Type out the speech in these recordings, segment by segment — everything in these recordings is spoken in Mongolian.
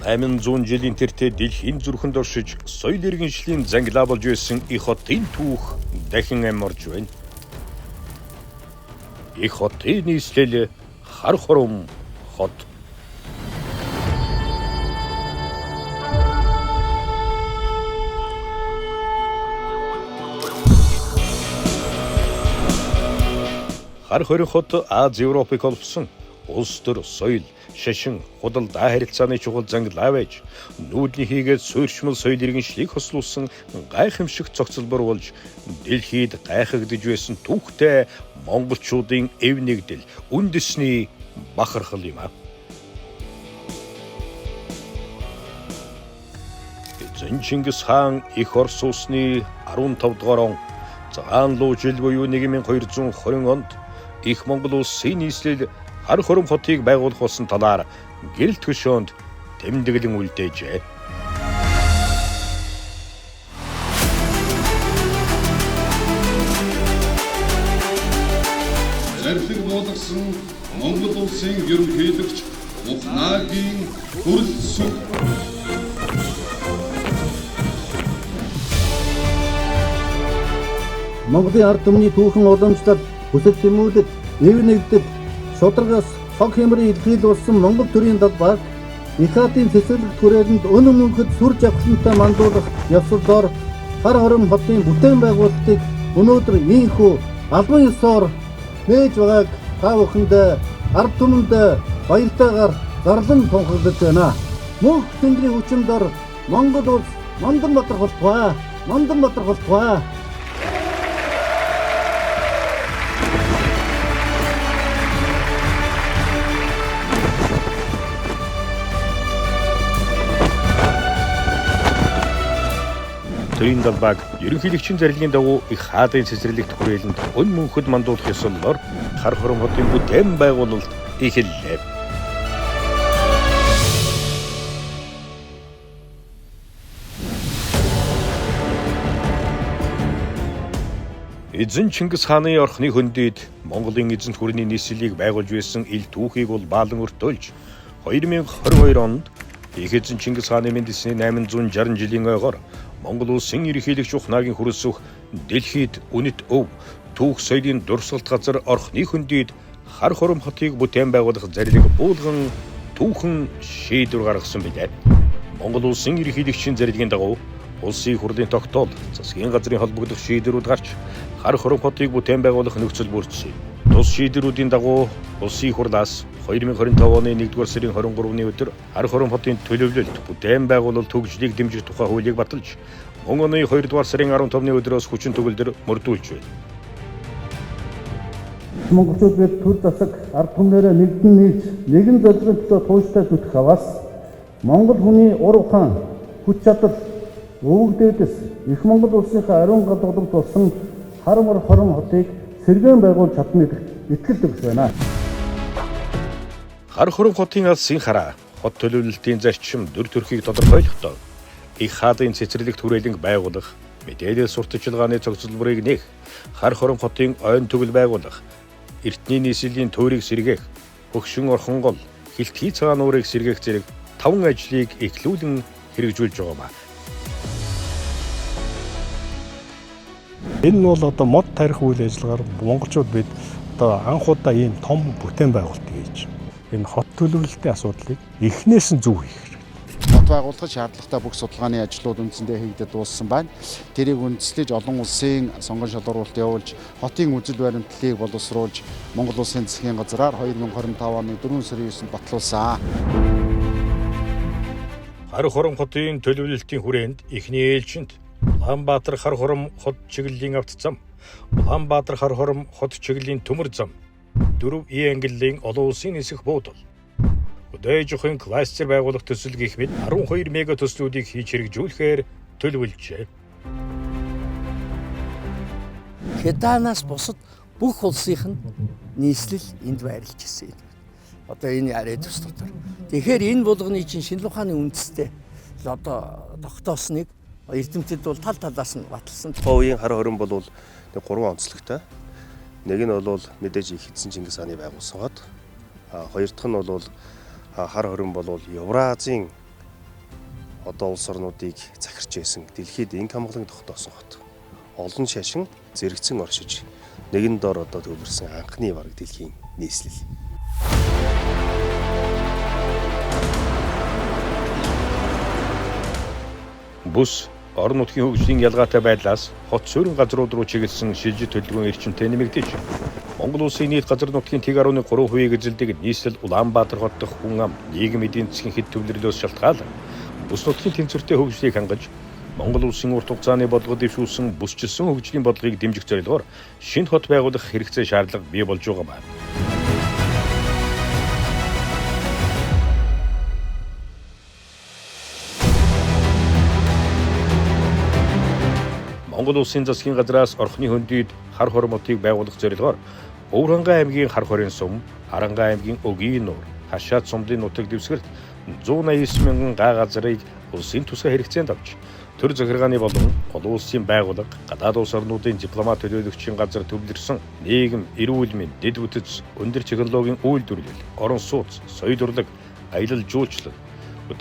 800 жилийн тэртээ дэлхийн зүрхэнд оршиж соёл иргэншлийн зангилаа болж байсан их хотын түүх дахин амьдарч байна. Их хотын нийслэл хар хором хот. Хар хором хот Аз Европыг олбсон улс төр соёл, шашин, худалдаа харилцааны чухал зангилаа байж нүүдний хийгээд суурьшмал соёл иргэншлийг хослуулсан гайхамшиг цогцлбор болж дэлхийд гайхагдж байсан түүхтэй монголчуудын эв нэгдэл үндэсний бахархал юм а. Эзэн Чингис хаан их Орос улсны 15 дугаар он цагаан луу жил буюу 1220 онд их Монгол улсын нийслэл хар хором хотыг байгуулах болсон талаар гэрэл төшөөнд тэмдэглэн үлдээжээ. Архив болгосон Монгол улсын ерөнхийлөгч Ухнаагийн хүрэлцэн Монголын ард түмний түүхэн уламжлал бүсэд тэмүүлэл эв нэгдэл шударгаас цог хямрын илэрхийл болсон Монгол төрийн далбаг их хотын цэцэрлэг түрээнд өнөө мөнхөд сүр жавхлантай мандуулах ёсол дор хар хором хотын бүтээн байгуулалтыг өнөөдөр ийхүү албан ёсоор нээж байгааг та бүхэндээ ард түмэндээ баяртайгаар зарлан тунхаглаж байна. Мөнх тэнгэрийн хүчин дор Монгол улс Мандан батархалтгай, Мандан батархалтгай. Төрийн далбаг ерөнхийлөгчийн зарилгын дагуу их хаадын цэцэрлэгт хүрээлэнд өн мөнхөд мандуулах ёслолоор хар хором хотын бүтээн байгуулалт эхэллээ. Эзэн Чингис хааны орхны хөндөд Монголын эзэнт хүрээний нийслэлийг байгуулж байсан ил түүхийг бол баалан өртөөлж 2022 онд их эзэн Чингис хааны мэндэлсний 860 жилийн ойгоор Монгол улсын ерөнхийлөгч Ухнаагийн хүрэлцэх дэлхийд үнэт өв түүх соёлын дурсгалт газар орхны хөндөд хар хором хотыг бүтээн байгуулах зарлиг буулган түүхэн шийдвэр гаргасан билээ. Монгол улсын ерөнхийлөгчийн зарилгын дагуу улсын хурлын тогтоол засгийн газрын холбогдох шийдвэрүүд гарч хар хором хотыг бүтээн байгуулах нөхцөл бүрдсэн. Тус шийдвэрүүдийн дагуу улсын хурлаас 2025 оны 1-р сарын 23-ны өдөр хар хором хотын төлөвлөлт бүтээн байгуулалт хөгжлийг дэмжих тухай хуулийг баталж мөн оны 2-р сарын 15-ны өдрөөс хүчин төгөлдөр мөрдүүлж байна. Монголчууд бид төр засаг ард түмнэрээ нэгдэн нийлж нэгэн зорилгын төлөө тууштай зүтгэх аваас Монгол хүний ур ухаан, хүч чадал, өвөг дээдэс их Монгол улсынхаа ариун гадуулагд болсон хар хором хотыг сэргээн байгуулж чадна гэдэгт итгэл төгс байна. Хар хором хотын алсын хараа хот төлөвлөлтийн зарчим дүр төрхийг тодорхойлохдоо их хаадын цэцэрлэгт хүрээлэнг байгуулах, мэдээлэл сурталчилгааны цогцлборыг нээх, хар хором хотын ойн төгөл байгуулах, эртний нийслэлийн туурийг сэргээх, хөгшин орхон гол, хилтгий цагаан уурыг сэргээх зэрэг 5 ажлыг эхлүүлэн хэрэгжүүлж байгаамаа. Энэ нь бол одоо мод тарих үйл ажиллагаар монголчууд бид одоо анх удаа ийм том бүтээн байгуулалтыг хийж энэ хот төлөвлөлтийн асуудлыг эхнээс нь зөв хийх хэрэгтэй. Хот байгуулахад шаардлагатай бүх судалгааны ажлууд үндсэндээ хийгдэж дууссан байна. Тэрийг үндэслэж олон улсын сонгон шалгуулалт явуулж, хотын үзэл баримтлалыг боловсруулж, Монгол улсын засгийн газраар 2025 оны 4 сарын 9-нд батлуулсан. Хар хором хотын төлөвлөлтийн хүрээнд эхний ээлжинд Улаанбаатар хар хором хот чиглэлийн авто зам, Улаанбаатар хар хором хот чиглэлийн төмөр зам, 4 ангиллын олон улсын нисэх буудал, өдөөжихөн кластер байгуулах төсөл гэх мэт 12 мега төслүүдийг хийж хэрэгжүүлэхээр төлөвлөжээ. Хятадаас бусад бүх улсынх нь нийслэл энд байрлаж ирсэн. Одоо энэ яриа төс дотор. Тэгэхээр энэ булганы чинь шинэ ухааны үндэстэй одоо тогтоосныг эрдэмтэд бол тал талаас нь баталсан. Ховын хар хором бол 3 онцлогтой. Нэг нь бол мэдээж их эзэн Чингис хааны байгуулсан хот. Хоёр дахь нь бол хар хором бол Евразийн одоо улс орнуудыг захирч байсан дэлхийд энх хамгаалан тогтоосон хот. Олон шашин зэрэгцэн оршиж нэгэн дор одоо төвлөрсөн анхны бараг дэлхийн нийслэл. Бус орон нутгийн хөгжлийн ялгаатай байдлаас хот суурин газрууд руу чиглэсэн шилжиж төлөвлөгөө эрчимтэй нэмэгдэж Монгол улсын нийт газар нутгийн 1.3% эзэлдэг нийслэл Улаанбаатар хот дахь хүн ам нийгэм эдийн засгийн хэд төвлөрлөөс шалтгаалan бүс нутгийн тэнцвэртэй хөгжлийг хангаж Монгол улсын урт хугацааны бодлогод дэвшүүлсэн бүсчилсэн хөгжлийн бодлогыг дэмжих зорилгоор шинэ хот байгуулах хэрэгцээ шаардлага бий болж байгаа байна. Монгол улсын засгийн газраас орхны хөндөд хар хормотыг байгуулах зорилгоор Өвөрхангай аймгийн хар хорийн сум, Арангай аймгийн Өгийн нуур, Хашаат сумдын нутаг дэвсгэрт 189 мянган га газрыг улсын тусгай хэрэгцээнд авч төр захиргааны болон олон улсын байгууллага, гадаад улс орнуудын дипломат төлөөлөгчийн газар төвлөрсөн нийгэм, эрүүл мэнд, дэд бүтэц, өндөр технологийн үйлдвэрлэл, орон сууц, соёл урлаг, аялал жуулчлал,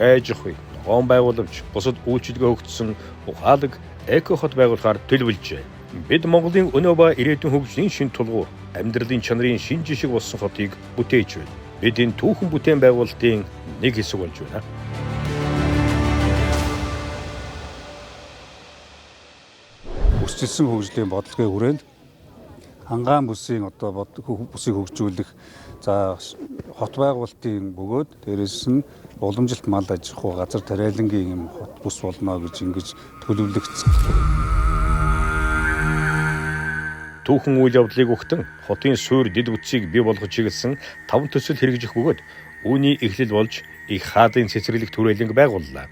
аж ахуй, ногоон байгууламж, бусад үйлчилгээ өгдсөн ухаалаг эко хот байгуулахаар төлөвлөжээ. Бид Монголын өнөө ба ирээдүйн хөгжлийн шин тулгуур, амьдралын чанарын шин жишг болсон хотыг бүтээж байна. Бид энэ түүхэн бүтээн байгуулалтын нэг хэсэг болж байна. Бүсчилсэн хөгжлийн бодлогын хүрээнд хангаан бүсийн бүсийг хөгжүүлэх хот байгуулалтын бөгөөд дээрэс нь уламжилт мал аж ахуй газар тариалангийн юм хот бүс болно гэж ингэж төлөвлөгдсөн. Түүхэн үйл явдлыг өгтөн хотын суурь дэд бүтцийг бий болгож чиглэсэн 5 төсөл хэрэгжих бөгөөд үүний эхлэл болж их хаадын цэцэрлэг түрээлэнг байгууллаа.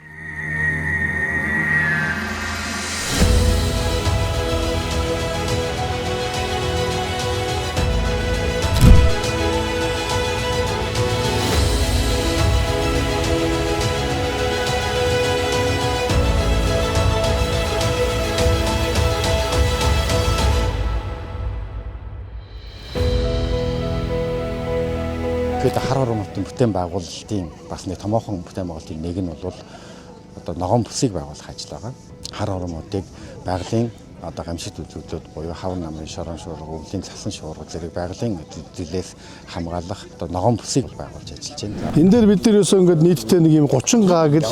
Тэгэхэд хар хормотын бүтээн байгуулалтын бас нэг томоохон бүтээн байгуулалтын нэг нь бол одоо ногоон бүсийг байгуулах ажил байгаа. Хар хормотыг байгалийн одоо гамшигт үзүүлэлт буюу хавар намын шорон шуурга, өвлийн цасан шуурга зэрэг байгалийн зүйлээс хамгаалах одоо ногоон бүсийг байгуулж ажиллаж байна. Энэ дээр бид нар ерөөсөө ингээд нийтдээ нэг юм 30 га гэж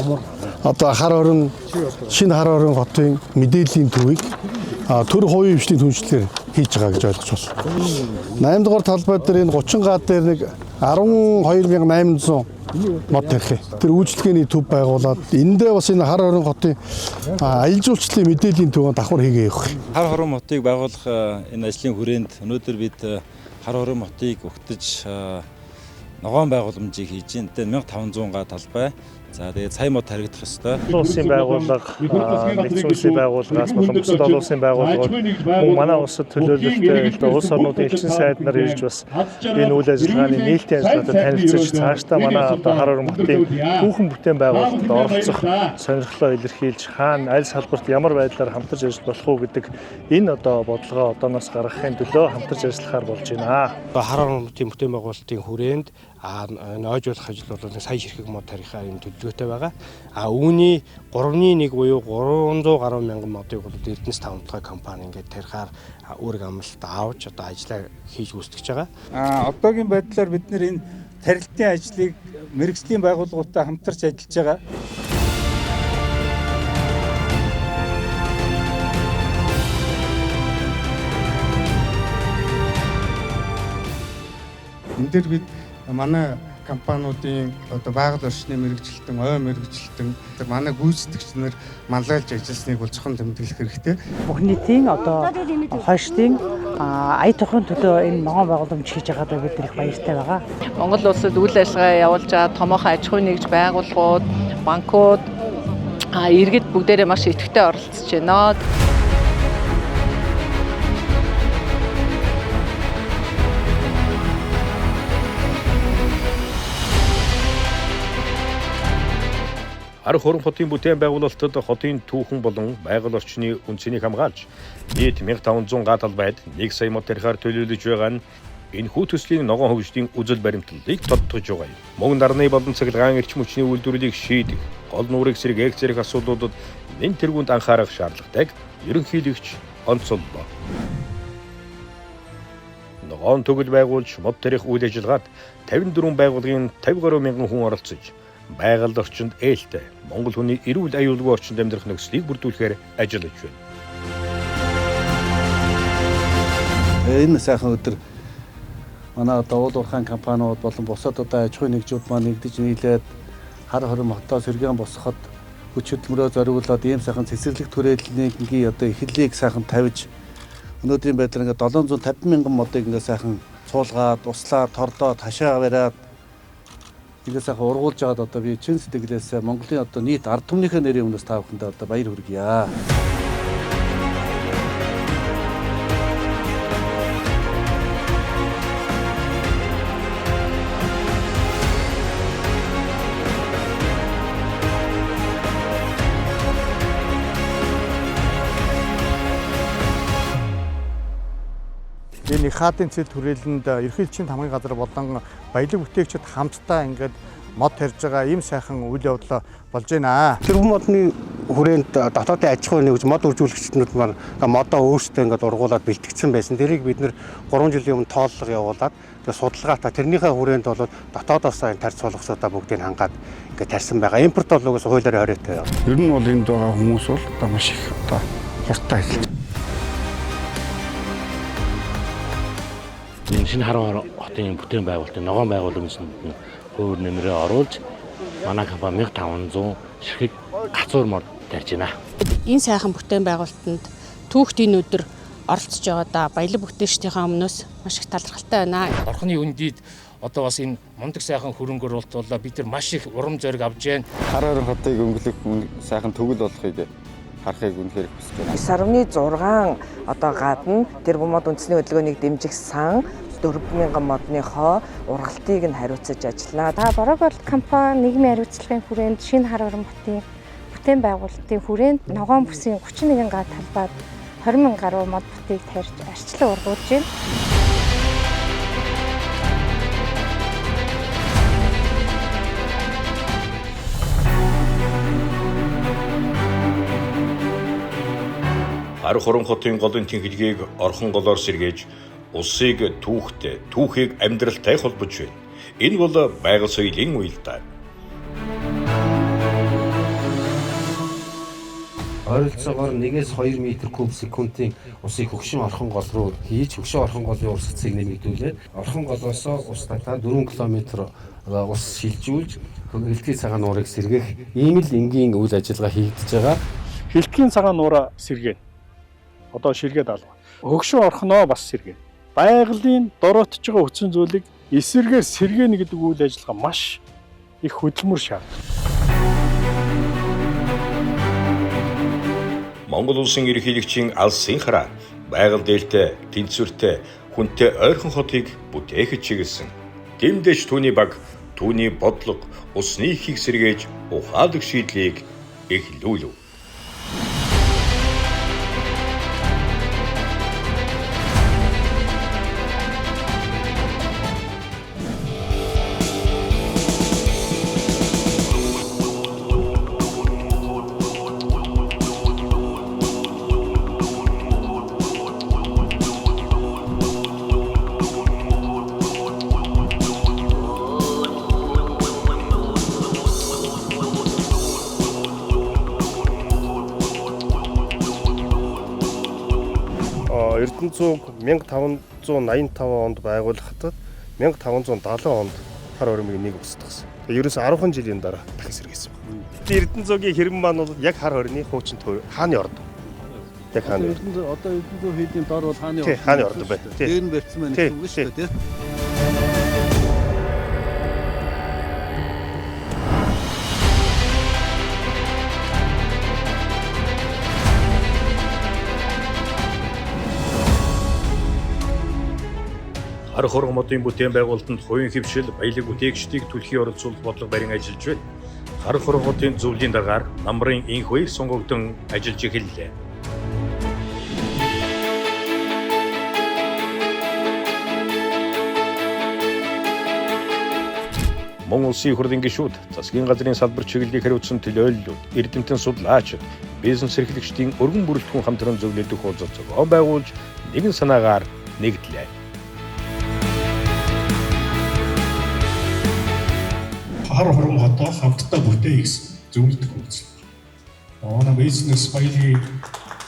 одоо шинэ хар хорин хотын мэдээллийн төвийг төр хувийн хвшлийн түншлэлээр хийж байгаа гэж ойлгож байна. 8 дугаар талбай дээр энэ 30 га дээр нэг 12800 мод тарих. Тэр үйлчлэгээний төв байгуулад эндээ бас энэ хар хорин хотын аялал жуулчлалын мэдээллийн төвөнд давхар хийгээ явах. Хар хорин мотыг байгуулах энэ ажлын хүрээнд өнөөдөр бид хар хорин мотыг өгтөж ногоон байгууламжийг хийж байна. Тэгээд 1500 га талбай. За тэгээд сая мод харагдах ёстой. Улсын байгууллага, нэгдсэн улсын байгууллагаас болон бусад олон улсын байгууллагууд манай улсад төлөөлөлтөй улс орнуудын элчин сайд нар ирж бас энэ үйл ажиллагааны нээлтийн ажиллагаатай танилцж цаашдаа манай одоо хар хорин хотын түүхэн бүтээн байгуулалтад оролцох сонирхлоо илэрхийлж хаана аль салбарт ямар байдлаар хамтарч ажиллах болох уу гэдэг энэ одоо бодлогоо одооноос гаргахын төлөө хамтарч ажиллахаар болж байна. Хар хорин хотын бүтээн байгуулалтын хүрээнд ойжуулах ажил бол сая ширхэг мод тарихаар юм төлөвлөгөөтэй байгаа. Үүний 3.1 буюу 300 гаруй мянган модыг бол Эрдэнэс 5 дахь компани ингээд тарихаар үүрэг амлалт авч одоо ажиллаа хийж гүйцэтгэж байгаа. Одоогийн байдлаар бид нэр энэ тарилтын ажлыг мэрэгжлийн байгууллагуудтай хамтарч ажиллаж байгаа. Энд дээр бид манай компаниудын одоо байгаль орчны мэрэгчлэлтэн, ой мэрэгчлэлтэн манай гүйцэтгэгч нар манлайлж ажилласныг бол цохон тэмдэглэх хэрэгтэй. Бүх нийтийн одоо хойштын ая тухайн төлөө энэ ногоон байгууламж хийж байгаадаа бид их баяртай байгаа. Монгол улсад үйл ажиллагаа явуулж байгаа томоохон аж ахуйн нэгж байгууллагууд, банкуд иргэд бүгдээрээ маш идэвхтэй оролцож байна. Хар хорин хотын бүтээн байгуулалтад хотын түүхэн болон байгаль орчны үнцнийг хамгаалж нийт 1500 га талбайд 1 сая мод тарихаар төлөвлөж байгаа нь энэхүү төслийн ногоон хөгжлийн үзэл баримтлалыг тодтогж байгаа юм. Мөн нарны болон цахилгаан эрчим хүчний үйлдвэрлэлийг шийдэх, гол нуурын зэрэг ээг зэрэг асуудлуудад нэн тэргуунд анхаарах шаардлагатайг ерөнхийлөгч онцоллоо. Ногоон төгөл байгуулж мод тарих үйл ажиллагаанд 54 байгууллагын 50 гаруй мянган хүн оролцож, байгаль орчинд ээлтэй Монгол хүний эрүүл аюулгүй орчинд амьдрах нөхцөлийг бүрдүүлэхээр ажиллаж байна. Энэ сайхан өдөр манай уул уурхайн компаниуд болон бусад аж ахуйн нэгжүүд маань нэгдэж нийлээд хар хором хотоос сэргээн босгоход хүч хөдөлмөрөө зориулаад ийм сайхан цэцэрлэг түрээллийг эхлэлийг сайхан тавьж өнөөдрийн байдлаар 750 мянган модыг сайхан цуулгаад, услаад, тордоод, хашаа бариад сайхан ургуулж байгаад би чин сэтгэлээс Монголын нийт ард түмнийхээ нэрийн өмнөөс та бүхэндээ баяр хүргье. Энэ их хаатын цэд түрээлэнд ерөнхийлөгчийн хамгийн газар болон баялаг бүтээгчид хамтдаа ингээд мод тарьж байгаа ийм сайхан үйл явдал болж байна. Тэр модны хүрээнд дотоодын аж ахуйн нэгж мод үржүүлэгчдүүд маань модоо өөрсдөө ингээд ургуулад бэлтгэсэн байсан. Тэрийг бид нэр 3 жилийн өмнө тооллого явуулаад тэгээд судалгаатаа тэрнийхээ хүрээнд бол дотоодоос энэ тарьц болгосоодоо бүгдийг хангаад ингээд тарьсан байгаа. Импорт бол угсаа хуулиар хориотой. Ер нь бол энд байгаа хүмүүс бол маш их хурдтай ажиллаж. Шинэ Харан хотын бүтээн байгуулалтын ногоон байгууламжинд хуур нэмрээ оруулж манай компани 1500 ширхэг гацуур мод тарьж байна. Энэ сайхан бүтээн байгуулалтанд түүхтийн өдөр оролцож байгаадаа баялаг бүтээгчдийнхээ өмнөөс маш их талархалтай байна. Орхны үндийд одоо бас энэ мундаг сайхан хөрөнгөөр болтуулаа бид нар маш их урам зориг авж байна. Харан хотыг өнгөлөх сайхан төгөл болохыг харахыг үнэхээр хүсэж9.6 байна. одоо гадна тэр бумод үндэсний хөдөлгөөнийг дэмжих сан 4000 модныхоо ургалтыг нь хариуцаж ажиллана. Бороо голд компани нийгмийн хариуцлагын хүрээнд шинэ Харан хотын бүтээн байгуулалтын хүрээнд ногоон бүсийн 31 га талбайд 20,000 гаруй мод бүтийг тарьж арчлан ургуулж байна. Хар хорон хотын голын тэнхилгийг орхон голоор сэргээж улсыг түүхийг амьдралтай холбож байна. Энэ бол байгаль соёлын уялдаа. Ойролцоогоор 1-2 м куб секундын усыг хөгшин орхон гол руу хийж хөгшин орхон голын урсгалыг нэмэгдүүлээд орхон голоос ус татаад 4 км ус шилжүүлж хөлтгийн цагаан нуурыг сэргээх ийм л энгийн үйл ажиллагаа хийгдэж байгаа. Хилтгийн цагаан нуураа сэргээн. Одоо ширгээд алга. Хөгшин орхноо бас сэргээн. Байгалийн дороотж байгаа хүчин зүйлийг эсэргээр сэргээнэ гэдэг үйл ажиллагаа маш их хөдөлмөр шаардлагатай. Монгол улсын ерөнхийлөгчийн алсын хараа байгаль дээлтэй, тэнцвэртэй, хүнтэй ойрхон хотыг бүтээгч чиглэсэн. Тэмдэж түүний баг, түүний бодлого, усны ихийг сэргээж ухаалаг шийдлийг эхлүүлв. Эрдэнэцэг 1585 онд байгуулагдаад 1570 онд хар хоромыг нэг устгасан. Тэгээ ерөөс 10 жилийн дараа дахин сэргээсэн байна. Эрдэнэцэгийн хэрэм маань бол яг хар хорны хуучин хааны орд. Яг хааны. Одоо Эрдэнэцэг хийдийн дор бол хааны орд. Хааны орд байна. Тэр нь барьсан байна гэсэн үг шүү дээ. Хар хорон модын бүтээн байгуулалтанд хувийн хөвшил, баялаг бүтээгчдийг түлхий оролцуулах бодлого барин ажиллаж байна. Хар хорон хотын зөвлөлийн дараагаар намрын инх хоёр сонгогдсон ажиллаж эхэллээ. Монгол Улсын хурлын гишүүд, засгийн газрын салбар чиглэлийг хариуцсан төлөөллүүд, эрдэмтэн судлаачид, бизнес эрхлэгчдийн өргөн бүрэлдэхүүн хамтран зөвлөдөг уулзалт зохион байгуулж нэгэн санаагаар нэгдлээ. Хар хором хотоо хамтдаа бүтээе гэсэн зөвлөдөг уулзалт. Манай бизнес баялаг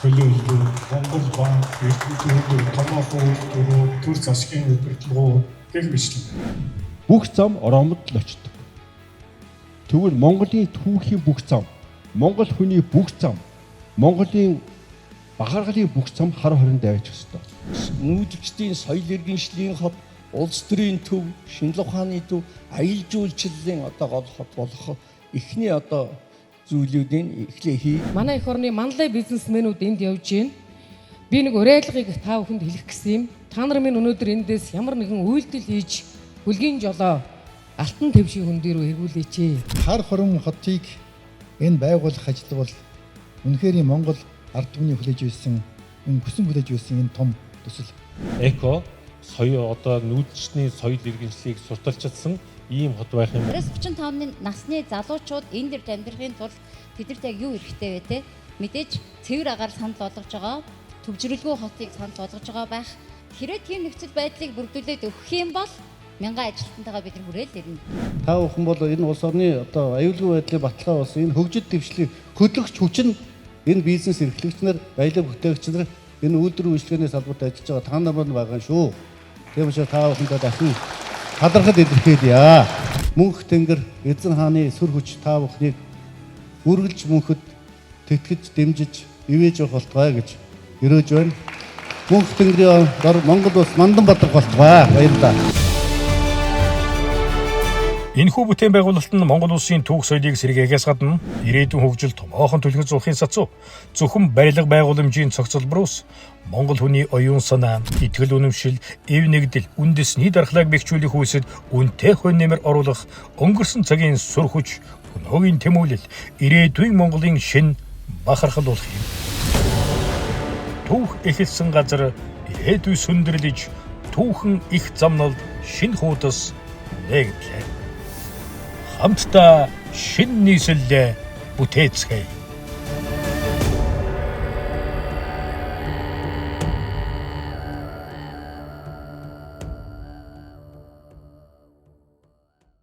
төлөөлөл, Монгол банк, эрдэмтэн томоохон үйлдвэрүүд, төр засгийн удирдлагууд гэх мэтлэн бүх зам Ромод л очдог. Тэгвэл Монголын түүхийн бүх зам, Монгол хүний бүх зам, Монголын бахаргалын бүх зам хар хорин давж өстой. Нүүдэлчдийн соёл иргэншлийн хот, улс төрийн төв, шинжлэх ухааны төв, аялал жуулчлалын гол хот болох эхний зүйлүүдийн эхлээ хий. Манай эх орны манлай бизнесмэнүүд энд явж байна. Би нэг уриалгыг та бүхэнд хэлэх гэсэн юм. Та нар минь өнөөдөр эндээс ямар нэгэн үйлдэл хийж Хүлгийн жолоо алтан твшийн хүн дээр эргүүлээч. Хар хорон хотыг энэ байгуулах ажил бол үнэхээр Монгол ард түмний хүлээж байсан, хүсэн хүлээж байсан энэ том төсөл. Эко соёо нүүдэлчний соёл иргэншлийг сурталчилсан ийм хот байх юм. 35-ны насны залуучууд энэ дэр амьдрахын тулд тэдэрт яг юу хэрэгтэй вэ те? Мэдээж цэвэр агаар санал болгож байгаа, төвжрэлгүй хотыг санал болгож байгаа байх. Хэрэг тийм нөхцөл байдлыг бүрдүүлээд өгөх юм бол мянган ажилтнтайгаа бид нар хүрээл ирнэ. Та бүхэн бол энэ улс орны аюулгүй байдлын баталгаа болсон энэ хөгжил дэвшлийг хөдөлгч хүч нь энэ бизнес эрхлэгч нар, баялаг бүтээгч нар энэ үйлдвэр үйлчлэгээний салбарт ажиллаж байгаа та нар байгаа шүү. Тийм учраас та бүхэндээ дахин талархал илэрхийлье. Мөнх тэнгэр эзэн хааны сүр хүч та бүхнийг үргэлж мөнхөд тэтгэж дэмжиж ивэж явах болтугай гэж өрөөж байна. Мөнх тэнгэрийн дор Монгол улс мандан бодог болтугай. Баярлалаа. Энэхүү бүтээн байгуулалт нь Монгол улсын түүх соёлыг сэргээхээс гадна ирээдүйн хөгжил томоохон түлхэж зурхын сацуу зөвхөн барилга байгууламжийн цогцлбороос Монгол хүний оюун санаа, итгэл үнэмшил, эв нэгдэл, үндэсний дархлааг бэхжүүлэх үйлсэд үнэтэй хонь нэмэр оруулах өнгөрсөн цагийн сүр хүч, өнөөгийн тэмүүлэл ирээдүйн Монголын шин бахархал болох юм. Түүх эхэлсэн газар ирээдүй сүндэрлэж түүхэн их замналд шин хуудас нэгдлээ. Хамтдаа шин нийслэлээ бүтээцгээе.